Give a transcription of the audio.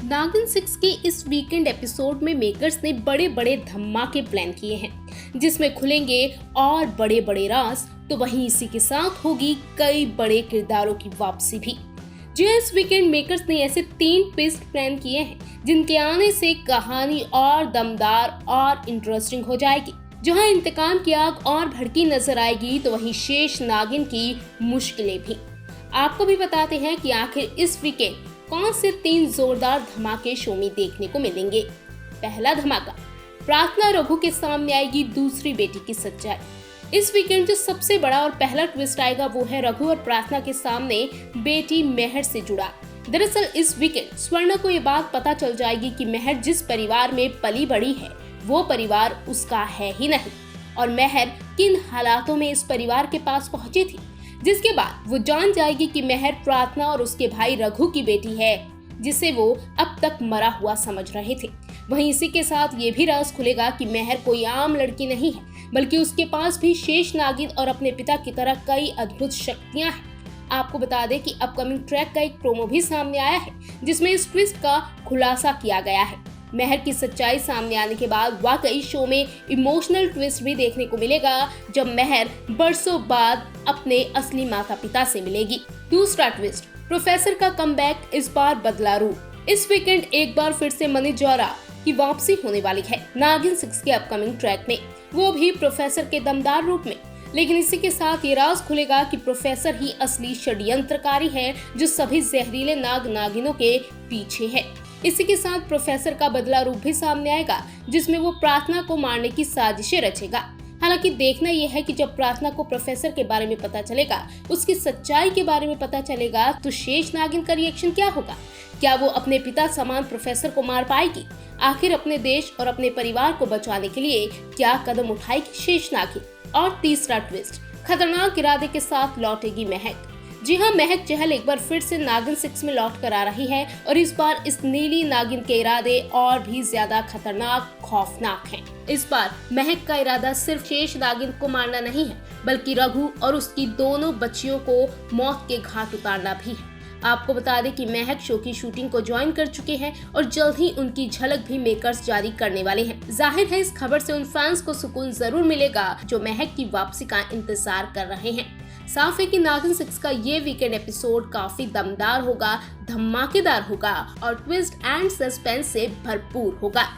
नागिन 6 के इस वीकेंड एपिसोड में मेकर्स ने बड़े बड़े धमाके प्लान किए हैं, जिसमें खुलेंगे और बड़े बड़े राज। तो वहीं इसी के साथ होगी कई बड़े किरदारों की वापसी भी। जी इस वीकेंड मेकर्स ने ऐसे 3 ट्विस्ट प्लान किए हैं, जिनके आने से कहानी और दमदार और इंटरेस्टिंग हो जाएगी। जहां इंतकाम की आग और भड़की नजर आएगी, तो वहीं शेष नागिन की मुश्किलें भी। आपको भी बताते हैं कि आखिर इस वीकेंड कौन से 3 जोरदार धमाके शो में देखने को मिलेंगे। पहला धमाका, प्रार्थना रघु के सामने आएगी दूसरी बेटी की सच्चाई। इस वीकेंड जो सबसे बड़ा और पहला ट्विस्ट आएगा वो है रघु और प्रार्थना के सामने बेटी मेहर से जुड़ा। दरअसल इस वीकेंड स्वर्णा को ये बात पता चल जाएगी कि मेहर जिस परिवार में पली बड़ी है वो परिवार उसका है ही नहीं, और मेहर किन हालातों में इस परिवार के पास पहुंची थी। जिसके बाद वो जान जाएगी कि मेहर प्रार्थना और उसके भाई रघु की बेटी है, जिसे वो अब तक मरा हुआ समझ रहे थे। वहीं इसी के साथ ये भी राज खुलेगा कि मेहर कोई आम लड़की नहीं है, बल्कि उसके पास भी शेष नागिन और अपने पिता की तरह कई अद्भुत शक्तियां हैं। आपको बता दें कि अपकमिंग ट्रैक का एक प्रोमो भी सामने आया है, जिसमें इस ट्विस्ट का खुलासा किया गया है। मेहर की सच्चाई सामने आने के बाद वाकई शो में इमोशनल ट्विस्ट भी देखने को मिलेगा, जब मेहर बरसों बाद अपने असली माता पिता से मिलेगी। दूसरा ट्विस्ट, प्रोफेसर का कमबैक, इस बार बदला रूप। इस वीकेंड एक बार फिर से मनीष जौहरा की वापसी होने वाली है नागिन 6 के अपकमिंग ट्रैक में, वो भी प्रोफेसर के दमदार रूप में। लेकिन इसी के साथ ये राज खुलेगा कि प्रोफेसर ही असली षड्यंत्रकारी है, जो सभी जहरीले नाग नागिनों के पीछे है। इसी के साथ प्रोफेसर का बदला रूप भी सामने आएगा, जिसमें वो प्रार्थना को मारने की साजिशें रचेगा। हालांकि देखना यह है कि जब प्रार्थना को प्रोफेसर के बारे में पता चलेगा, उसकी सच्चाई के बारे में पता चलेगा, तो शेष नागिन का रिएक्शन क्या होगा। क्या वो अपने पिता समान प्रोफेसर को मार पाएगी? आखिर अपने देश और अपने परिवार को बचाने के लिए क्या कदम उठाएगी शेष नागिन। और तीसरा ट्विस्ट, खतरनाक इरादे के साथ लौटेगी महक। जी हाँ, महक चहल एक बार फिर से नागिन 6 में लौट कर आ रही है, और इस बार इस नीली नागिन के इरादे और भी ज्यादा खतरनाक, खौफनाक हैं। इस बार महक का इरादा सिर्फ शेष नागिन को मारना नहीं है, बल्कि रघु और उसकी दोनों बच्चियों को मौत के घाट उतारना भी है। आपको बता दें कि महक शो की शूटिंग को ज्वाइन कर चुके हैं, और जल्द ही उनकी झलक भी मेकर्स जारी करने वाले हैं। जाहिर है इस खबर से उन फैंस को सुकून जरूर मिलेगा जो महक की वापसी का इंतजार कर रहे हैं। साफ है कि नागिन 6 का ये वीकेंड एपिसोड काफी दमदार होगा, धमाकेदार होगा और ट्विस्ट एंड सस्पेंस से भरपूर होगा।